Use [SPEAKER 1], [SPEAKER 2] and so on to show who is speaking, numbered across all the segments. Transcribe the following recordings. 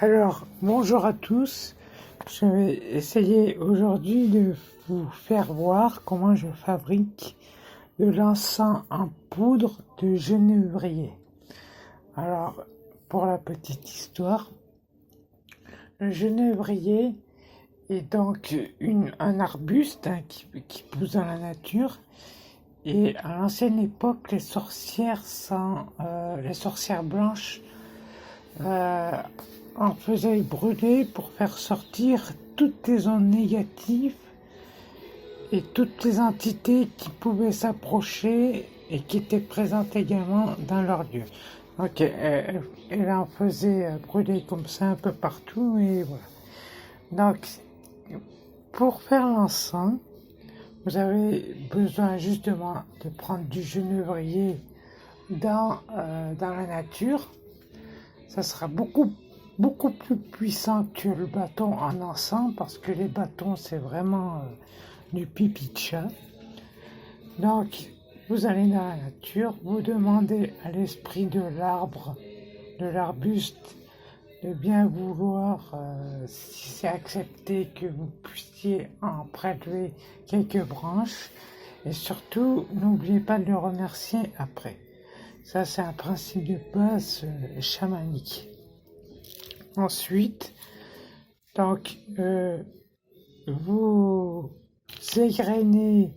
[SPEAKER 1] Alors, bonjour à tous. Je vais essayer aujourd'hui de vous faire voir comment je fabrique de l'encens en poudre de genévrier. Alors, pour la petite histoire, le genévrier est donc un arbuste qui pousse dans la nature. Et à l'ancienne époque, les sorcières blanches en faisaient brûler pour faire sortir toutes les ondes négatives et toutes les entités qui pouvaient s'approcher et qui étaient présentes également dans leur lieu. Donc elle en faisait brûler comme ça un peu partout et voilà. Donc pour faire l'encens, vous avez besoin justement de prendre du genévrier dans la nature. Ça sera beaucoup plus puissant que le bâton en encens parce que les bâtons c'est vraiment du pipi de chat. Donc vous allez dans la nature, vous demandez à l'esprit de l'arbre, de l'arbuste, de bien vouloir, si c'est accepté, que vous puissiez en prélever quelques branches. Et surtout, n'oubliez pas de le remercier après. Ça, c'est un principe de base chamanique. Ensuite, donc, vous égrenez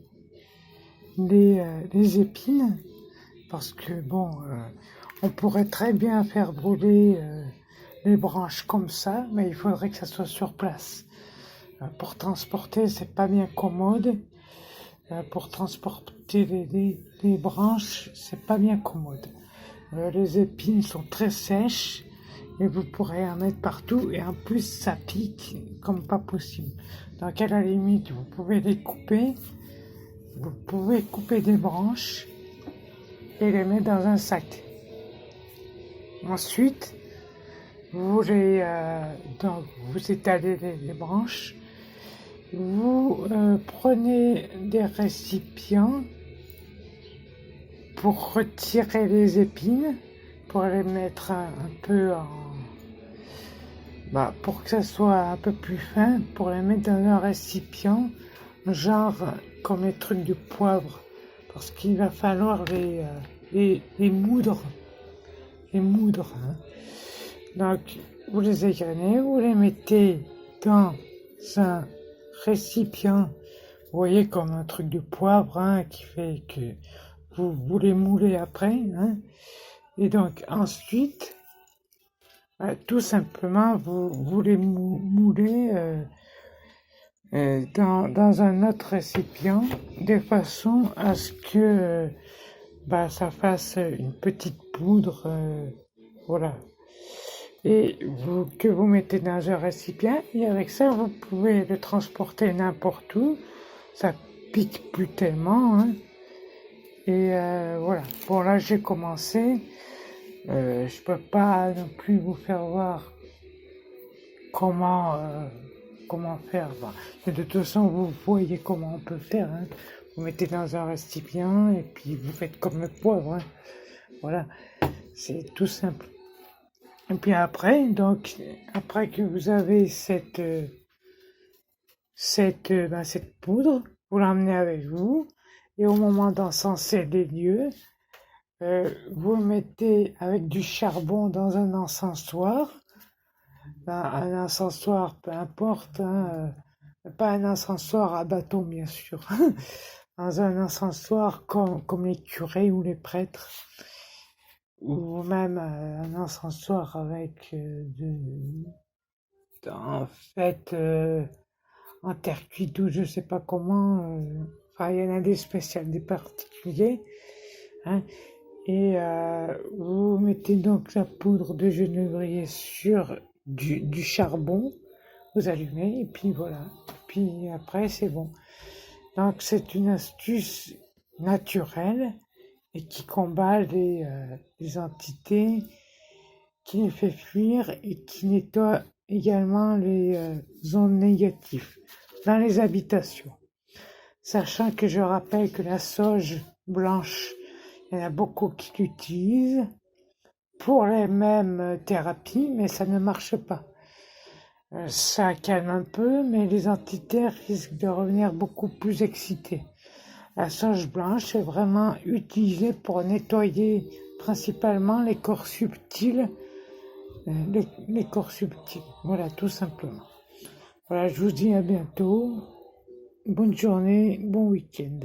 [SPEAKER 1] les épines, parce que bon, on pourrait très bien faire brûler les branches comme ça, mais il faudrait que ça soit sur place. Pour transporter, c'est pas bien commode. Pour transporter les branches, c'est pas bien commode. Les épines sont très sèches et vous pourrez en mettre partout et en plus ça pique comme pas possible. Donc à la limite, vous pouvez les couper, vous pouvez couper des branches et les mettre dans un sac. Ensuite, donc vous étalez les branches. Vous prenez des récipients pour retirer les épines, pour les mettre un peu pour que ça soit un peu plus fin, pour les mettre dans un récipient, genre comme les trucs de poivre, parce qu'il va falloir les moudre. Hein. Donc vous les égrenez, vous les mettez dans un récipient, vous voyez, comme un truc de poivre, hein, qui fait que vous les moulez après, hein. Et donc ensuite, tout simplement, vous les moulez dans un autre récipient, de façon à ce que ça fasse une petite poudre, voilà. Et que vous mettez dans un récipient, et avec ça, vous pouvez le transporter n'importe où. Ça pique plus tellement, hein. Et voilà. Bon, là, j'ai commencé. Je peux pas non plus vous faire voir comment faire. Mais de toute façon, vous voyez comment on peut faire, hein. Vous mettez dans un récipient et puis vous faites comme le poivre, hein. Voilà. C'est tout simple. Et puis après que vous avez cette poudre, vous l'emmenez avec vous, et au moment d'encenser les lieux, vous le mettez avec du charbon dans un encensoir, un encensoir, peu importe, hein, pas un encensoir à bâton bien sûr, dans un encensoir comme les curés ou les prêtres, ou même un encensoir avec en fait en terre cuite ou je sais pas comment, enfin il y en a des spéciales, des particuliers, hein, et vous mettez donc la poudre de genévrier sur du charbon, vous allumez et puis voilà, puis après c'est bon. Donc c'est une astuce naturelle et qui combat les entités, qui les fait fuir et qui nettoie également les ondes négatives dans les habitations. Sachant que je rappelle que la sauge blanche, il y en a beaucoup qui l'utilisent pour les mêmes thérapies, mais ça ne marche pas. Ça calme un peu, mais les entités risquent de revenir beaucoup plus excitées. La sauge blanche est vraiment utilisée pour nettoyer principalement les corps subtils, les corps subtils. Voilà, tout simplement. Voilà, je vous dis à bientôt. Bonne journée, bon week-end.